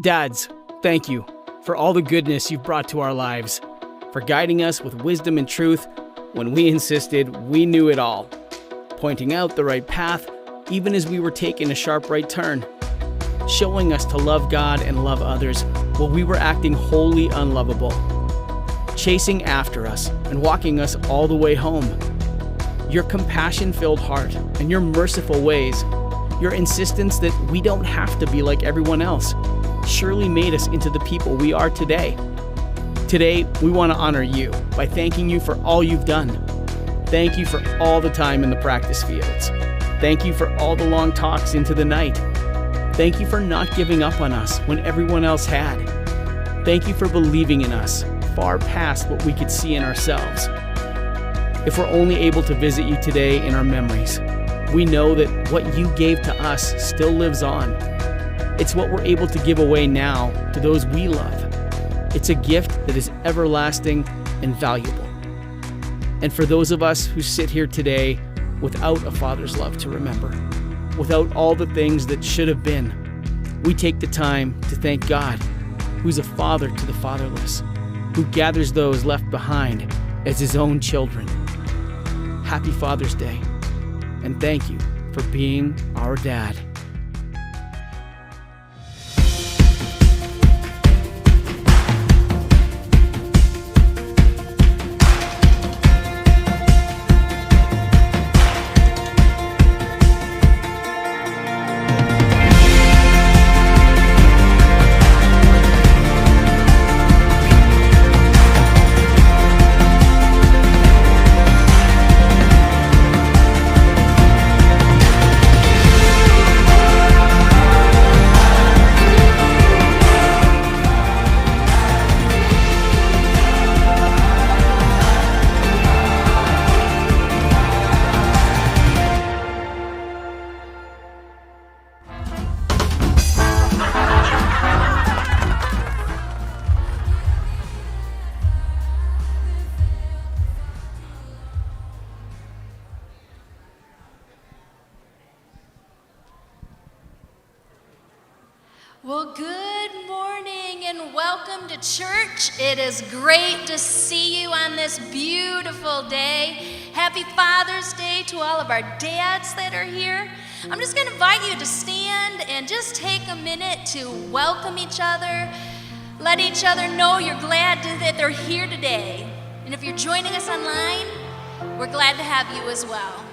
Dads, thank you for all the goodness you've brought to our lives, for guiding us with wisdom and truth when we insisted we knew it all, pointing out the right path even as we were taking a sharp right turn, showing us to love God and love others while we were acting wholly unlovable, chasing after us and walking us all the way home. Your compassion-filled heart and your merciful ways, your insistence that we don't have to be like everyone else, surely made us into the people we are today. Today, we want to honor you by thanking you for all you've done. Thank you for all the time in the practice fields. Thank you for all the long talks into the night. Thank you for not giving up on us when everyone else had. Thank you for believing in us far past what we could see in ourselves. If we're only able to visit you today in our memories, we know that what you gave to us still lives on. It's what we're able to give away now to those we love. It's a gift that is everlasting and valuable. And for those of us who sit here today without a father's love to remember, without all the things that should have been, we take the time to thank God, who's a father to the fatherless, who gathers those left behind as his own children. Happy Father's Day, and thank you for being our dad. Well, good morning and welcome to church. It is great to see you on this beautiful day. Happy Father's Day to all of our dads that are here. I'm just going to invite you to stand and just take a minute to welcome each other. Let each other know you're glad that they're here today. And if you're joining us online, we're glad to have you as well.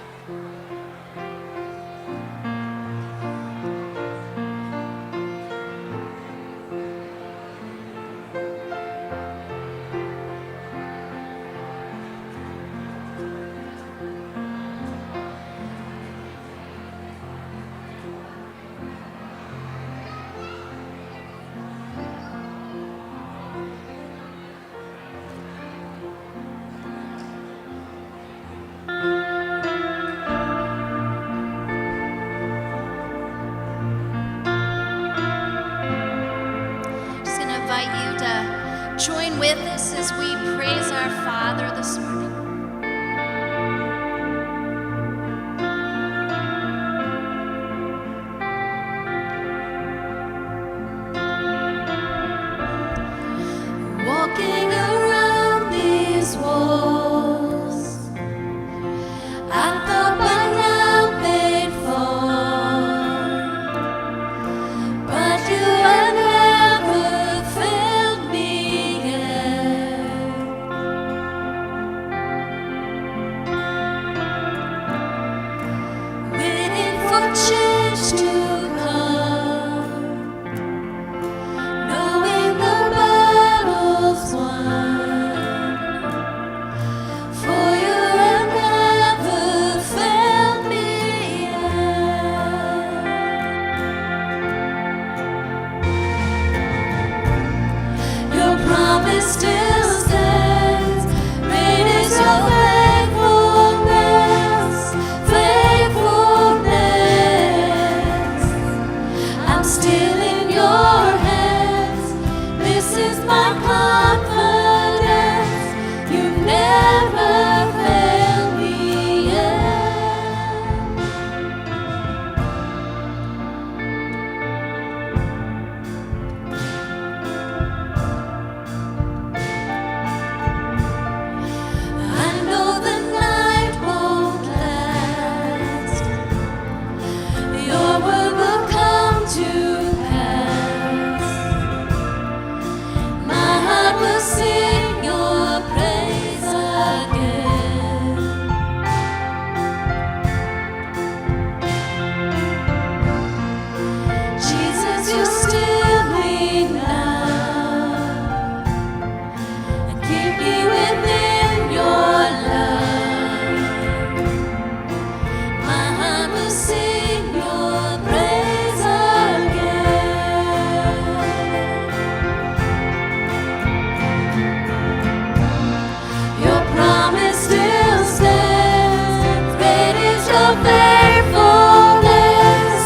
your faithfulness,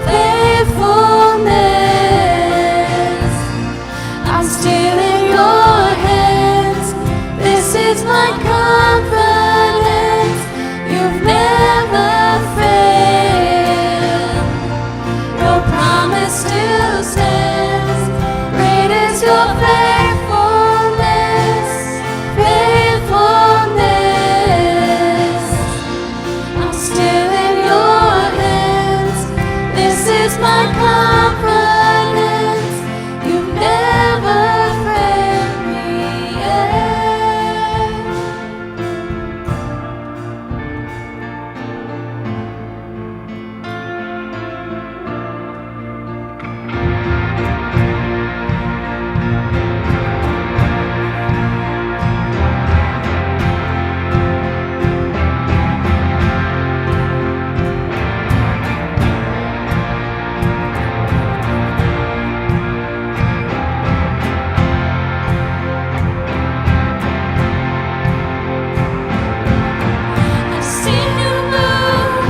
faithfulness. I'm still in your hands. This is my confidence. You've never failed. Your promise still stands. Great is your faithfulness, faithfulness. I'm still in your hands. This is my confidence. You've never failed me yet. I've seen you move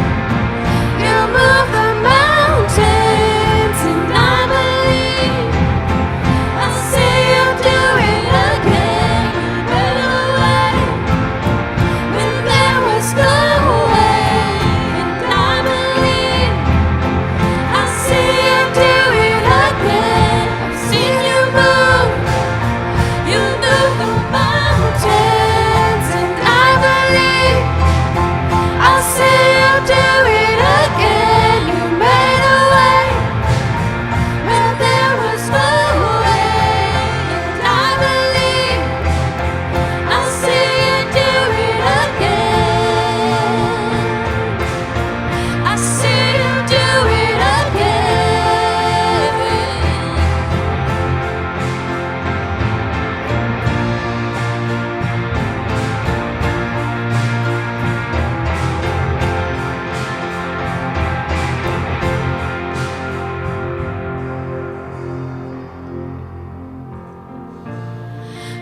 the mountains, and I believe I'll see you do it again. You made a way when there was no way, and I believe I'll see you do it again. I've seen you move the mountains, and I believe I'll see you do it again. You made a way when there was no way, and I believe I'll see you do it again. I see you do it again.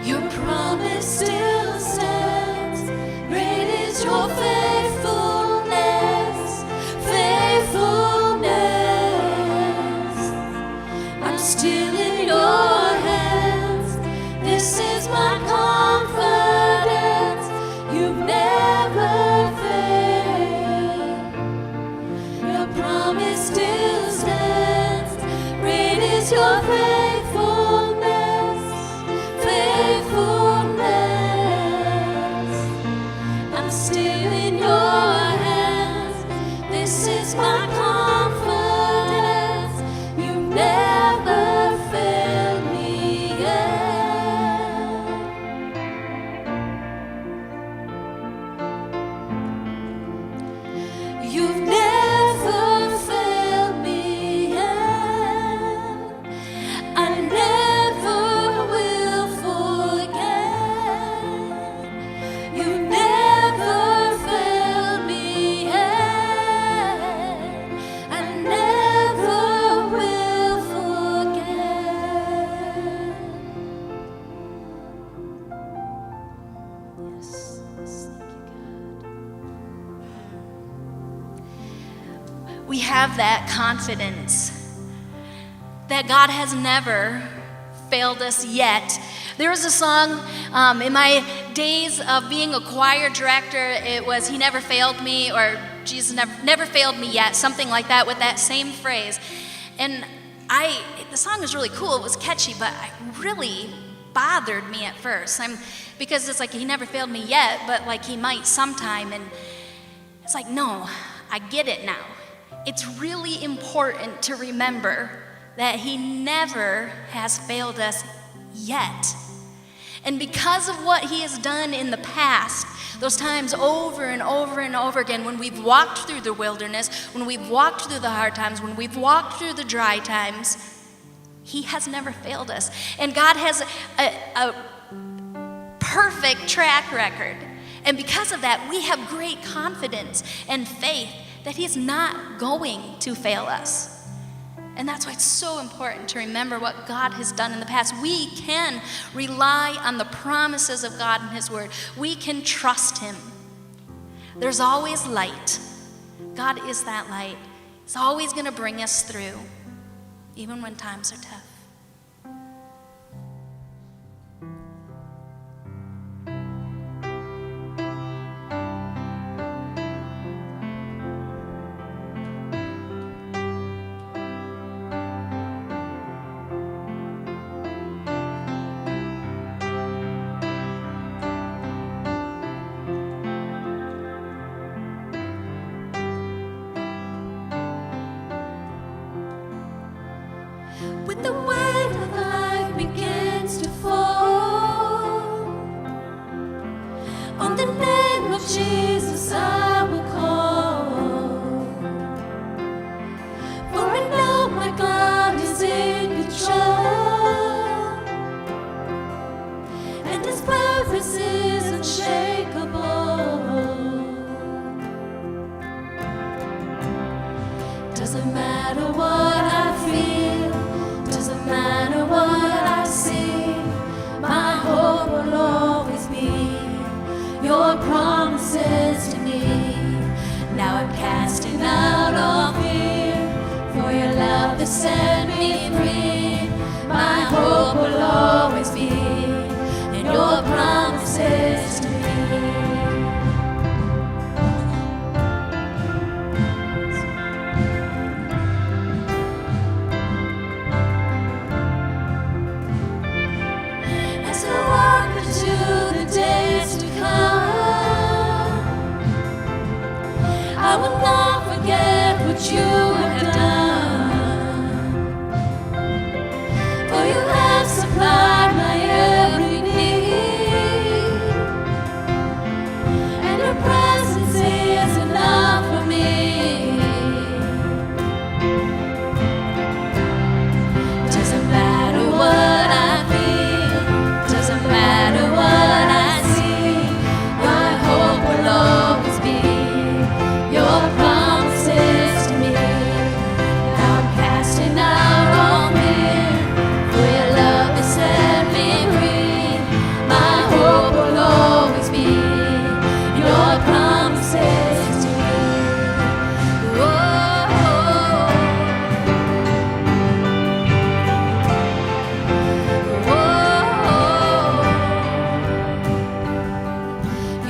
Your promise still stands. Great is your faithfulness, faithfulness. I'm still in your hands. This is my confidence. You've never failed. Your promise still stands. Great is your faithfulness, faithfulness. I'm still in your hands. This is my confidence. You've never failed me yet. You've never failed me yet. I never will forget. You've never failed me yet. I never will forget. Yes, thank you, God. We have that confidence that God has never failed us yet. There was a song in my days of being a choir director. It was "He never failed me," or "Jesus never failed me yet," something like that, with that same phrase. And the song was really cool. It was catchy, but it really bothered me at first. Because it's like, He never failed me yet, but like He might sometime. And it's like, no, I get it now. It's really important to remember that He never has failed us yet. And because of what He has done in the past, those times over and over and over again, when we've walked through the wilderness, when we've walked through the hard times, when we've walked through the dry times, He has never failed us. And God has a perfect track record. And because of that, we have great confidence and faith that He's not going to fail us. And that's why it's so important to remember what God has done in the past. We can rely on the promises of God and His Word. We can trust Him. There's always light God is that light. He's always going to bring us through, even when times are tough. When the weight of life begins to fall, on the name of Jesus I will call. For I know my God is in control, and His purpose is unshakable. Doesn't matter what I feel, doesn't matter what I see, my hope will always be your promises to me. Now I'm casting out all fear, for your love that set me free. My hope will always be in your promises to me. As I walk into the days to come, I will not forget what you have done. For you have supplied my every need, and your presence is enough for me. Doesn't matter what I feel, doesn't matter what I see, my hope will always be your promises to me. Now I'm casting out all fear, for your love has set me free. My hope will always be your promises to me.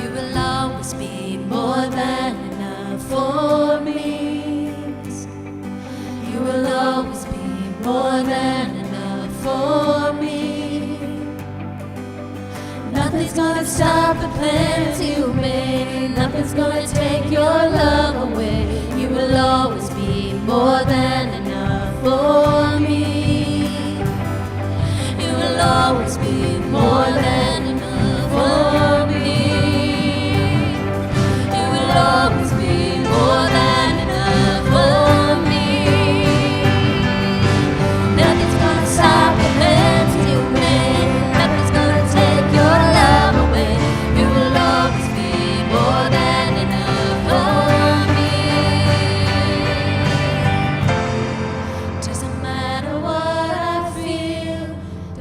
You will always be more than enough for me. You will always be more than enough for me. Nothing's gonna stop the plans you made. Nothing's gonna take your love away. You will always be more than enough for me. You will always be more than enough for me. You will always be more than enough for me. Nothing's gonna stop the plans you made. Nothing's gonna take your love away. You will always be more than enough for me. Doesn't matter what I feel,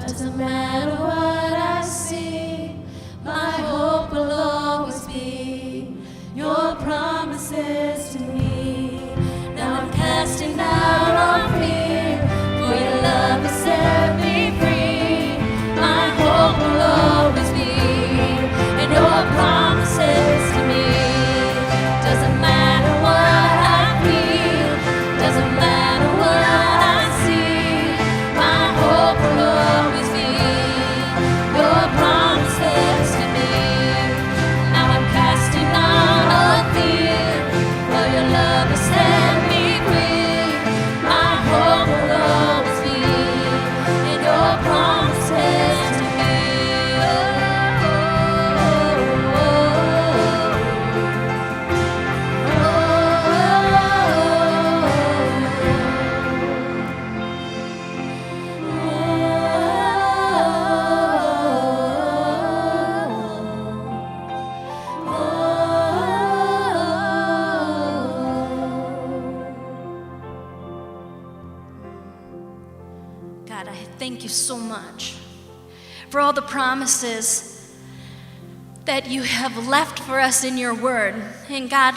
doesn't matter what I see, my hope will always be your promises to me. Now I'm casting out all fear, for your love has set me free. My hope will always be in your promises to me. Doesn't matter what I feel, doesn't matter what I see, my hope will always be your promises to me. Now I'm casting out all fear, for your love has set me free. My hope will always be in your promises to me. God, I thank you so much for all the promises that you have left for us in your word. And God,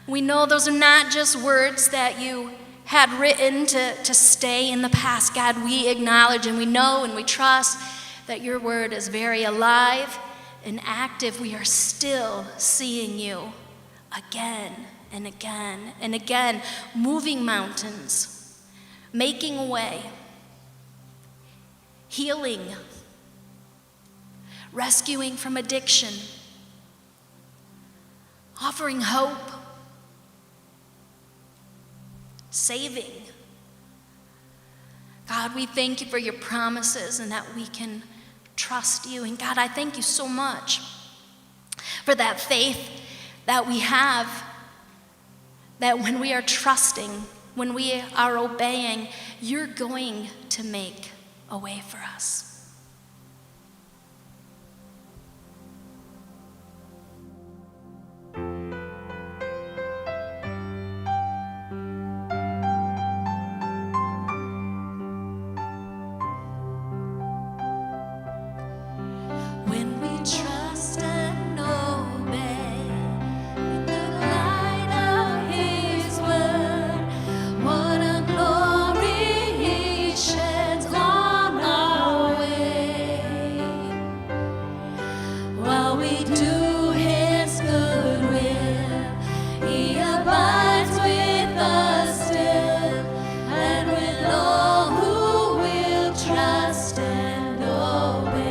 We know those are not just words that you had written to stay in the past. God, we acknowledge and we know and we trust that your word is very alive and active. We are still seeing you again and again and again, moving mountains, making a way, healing, rescuing from addiction, offering hope, saving. God, we thank you for your promises and that we can trust you. And God, I thank you so much for that faith that we have, that when we are trusting, when we are obeying, you're going to make a way for us. When we trust and obey in the light of his word, what a glory he sheds on our way. While we do his good will, he abides with us still, and with all who will trust and obey.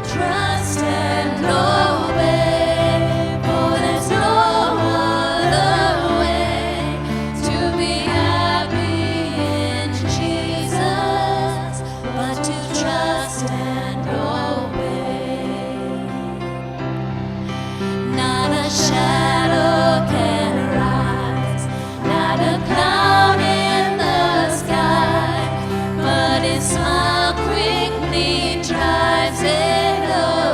Trust and obey, for there's no other way to be happy in Jesus but to trust and obey. Not a shadow can rise, not a cloud in the sky, but his smile quickly drives it away.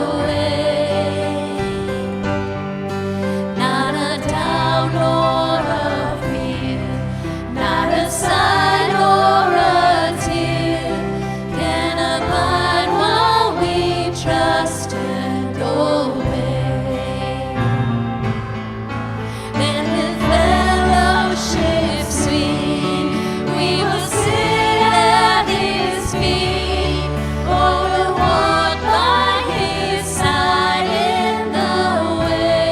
Not a doubt nor a fear, not a sigh nor a tear can abide while we trust and obey. Then with fellowship sweet, we will sit at his feet, or will walk by his side in the way.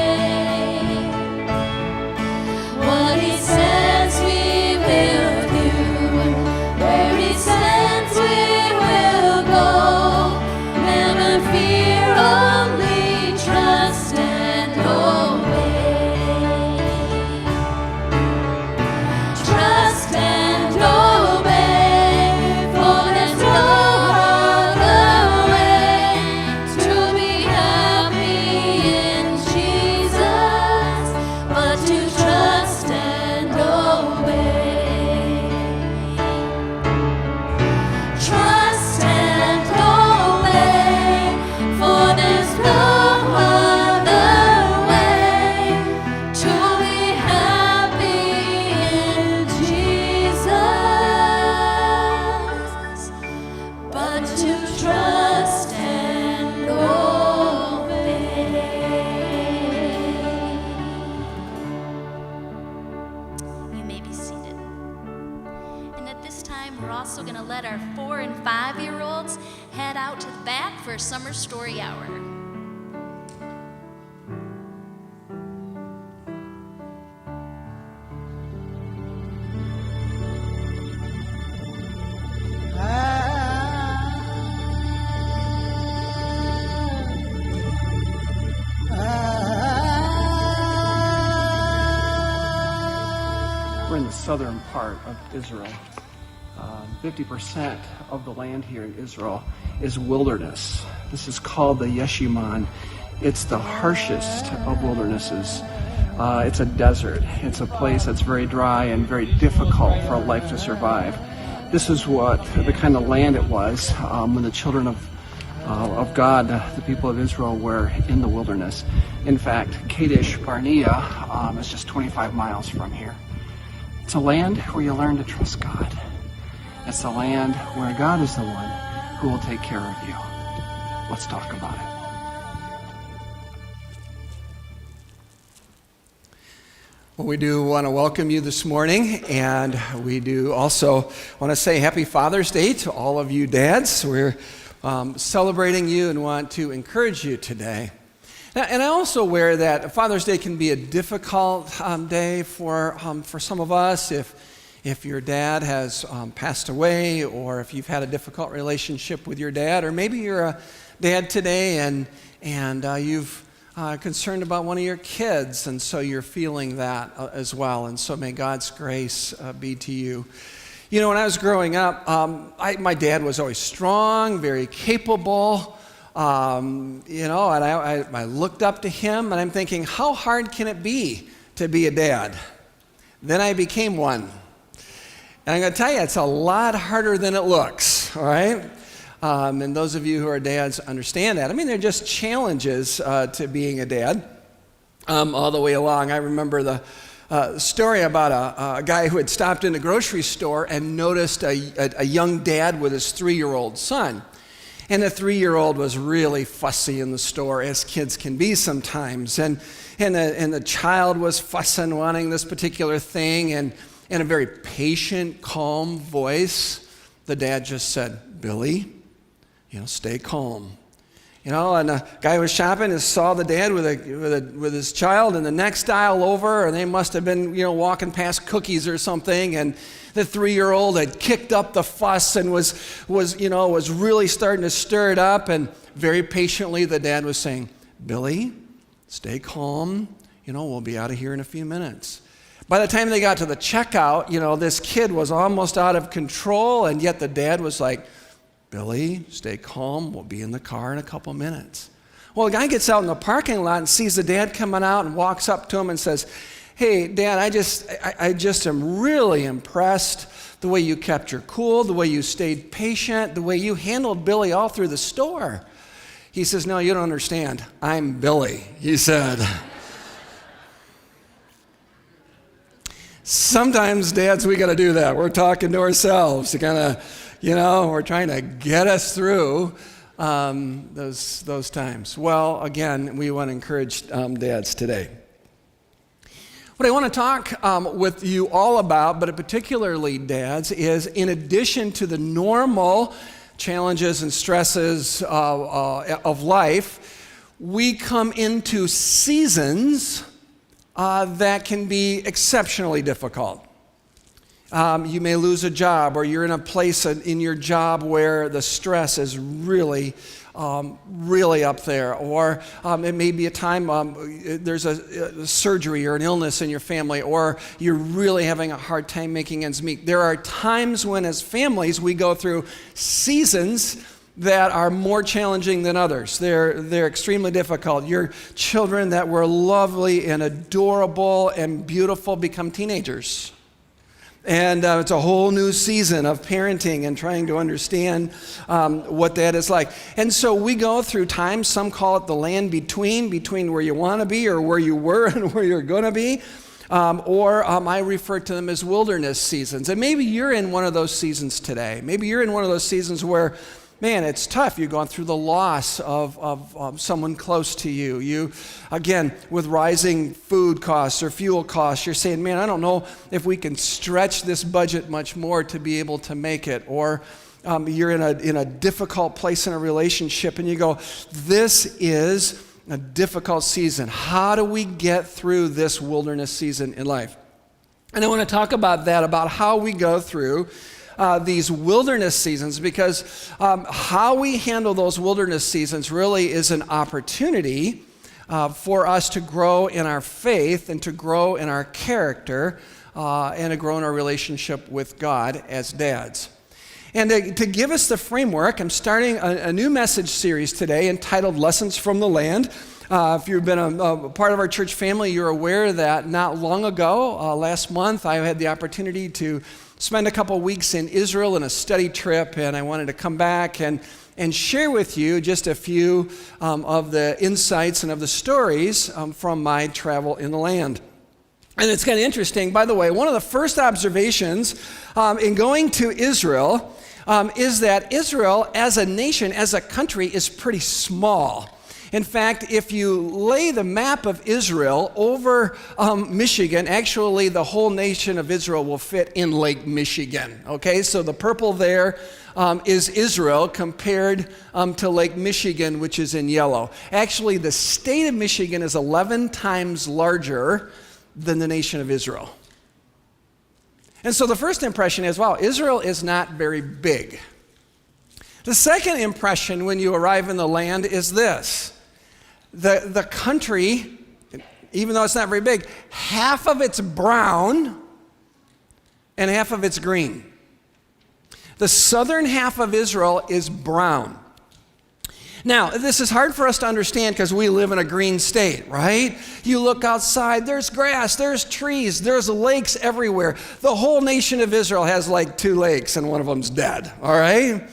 What he says we will do, where he sends we will go. Never fear, only trust and obey. Trust and obey, for there's no other way to be happy in Jesus but to trust and obey. Trust and obey, for there's no other way to be happy in Jesus but to trust and obey. You may be seated. And at this time, we're also going to let our 4- and 5-year-olds head out to the back for a summer story hour. We're in the southern part of Israel. 50% of the land here in Israel is wilderness. This is called the Yeshimon. It's the harshest of wildernesses. It's a desert. It's a place that's very dry and very difficult for a life to survive. This is what the kind of land it was when the children of God, the people of Israel, were in the wilderness. In fact, Kadesh Barnea is just 25 miles from here. It's a land where you learn to trust God. It's a land where God is the one who will take care of you. Let's talk about it. Well, we do want to welcome you this morning, and we do also want to say Happy Father's Day to all of you dads. We're celebrating you and want to encourage you today. And I'm also aware that Father's Day can be a difficult day for some of us if your dad has passed away, or if you've had a difficult relationship with your dad, or maybe you're a dad today and you've concerned about one of your kids, and so you're feeling that as well. And so may God's grace be to you. You know, when I was growing up, my dad was always strong, very capable, and I looked up to him, and I'm thinking, how hard can it be to be a dad? Then I became one. And I'm going to tell you, it's a lot harder than it looks, all right? And those of you who are dads understand that. I mean, they're just challenges to being a dad all the way along. I remember the story about a guy who had stopped in a grocery store and noticed a young dad with his 3-year-old son. And the 3-year-old was really fussy in the store, as kids can be sometimes. And the child was fussing, wanting this particular thing, and in a very patient, calm voice, the dad just said, "Billy, stay calm." And the guy was shopping and saw the dad with his child in the next aisle over, and they must have been, walking past cookies or something, and the 3-year-old had kicked up the fuss and was really starting to stir it up, and very patiently the dad was saying, "Billy, stay calm, we'll be out of here in a few minutes." By the time they got to the checkout, this kid was almost out of control, and yet the dad was like, "Billy, stay calm, we'll be in the car in a couple minutes." Well, the guy gets out in the parking lot and sees the dad coming out and walks up to him and says, "Hey, Dad, I just am really impressed the way you kept your cool, the way you stayed patient, the way you handled Billy all through the store." He says, "No, you don't understand. I'm Billy," he said. Sometimes, dads, we got to do that. We're talking to ourselves to kind of, we're trying to get us through those times. Well, again, we want to encourage dads today. What I want to talk with you all about, but particularly dads, is in addition to the normal challenges and stresses of life, we come into seasons that can be exceptionally difficult. You may lose a job, or you're in a place in your job where the stress is really up there, or it may be a time there's a surgery or an illness in your family, or you're really having a hard time making ends meet. There are times when, as families, we go through seasons that are more challenging than others. They're extremely difficult. Your children that were lovely and adorable and beautiful become teenagers. And it's a whole new season of parenting and trying to understand what that is like. And so we go through times, some call it the land between where you want to be or where you were and where you're going to be. Or I refer to them as wilderness seasons. And maybe you're in one of those seasons today. Maybe you're in one of those seasons where, man, it's tough. You're going through the loss of someone close to you. You, again, with rising food costs or fuel costs, you're saying, man, I don't know if we can stretch this budget much more to be able to make it. Or you're in a difficult place in a relationship, and you go, this is a difficult season. How do we get through this wilderness season in life? And I want to talk about that, about how we go through these wilderness seasons, because how we handle those wilderness seasons really is an opportunity for us to grow in our faith and to grow in our character and to grow in our relationship with God as dads. And to give us the framework, I'm starting a new message series today entitled Lessons from the Land. If you've been a part of our church family, you're aware that not long ago, last month, I had the opportunity to spend a couple weeks in Israel in a study trip, and I wanted to come back and share with you just a few of the insights and of the stories from my travel in the land. And it's kind of interesting, by the way, one of the first observations in going to Israel is that Israel as a nation, as a country, is pretty small. In fact, if you lay the map of Israel over Michigan, actually the whole nation of Israel will fit in Lake Michigan. Okay, so the purple there is Israel compared to Lake Michigan, which is in yellow. Actually, the state of Michigan is 11 times larger than the nation of Israel. And so the first impression is, wow, Israel is not very big. The second impression when you arrive in the land is this. The country, even though it's not very big, half of it's brown and half of it's green. The southern half of Israel is brown. Now, this is hard for us to understand because we live in a green state, right? You look outside, there's grass, there's trees, there's lakes everywhere. The whole nation of Israel has like 2 lakes and one of them's dead, all right?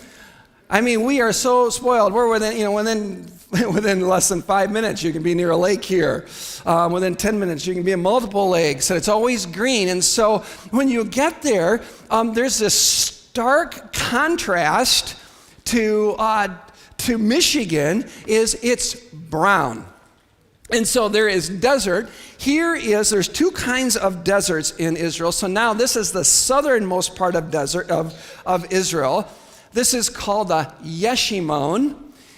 I mean, we are so spoiled. We're within less than 5 minutes, you can be near a lake here. Within 10 minutes, you can be in multiple lakes, and it's always green. And so when you get there, there's this stark contrast to Michigan, is it's brown. And so there is desert. There's 2 kinds of deserts in Israel. So now this is the southernmost part of desert of Israel. This is called the Yeshimon,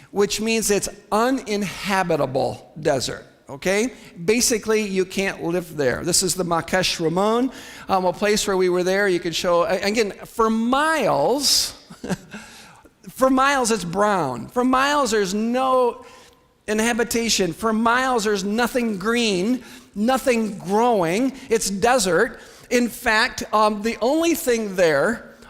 which means it's uninhabitable desert, okay? Basically, you can't live there. This is the Makesh Ramon, a place where we were there. You could show, again, for miles, it's brown. For miles, there's no inhabitation. For miles, there's nothing green, nothing growing. It's desert. In fact, the only thing there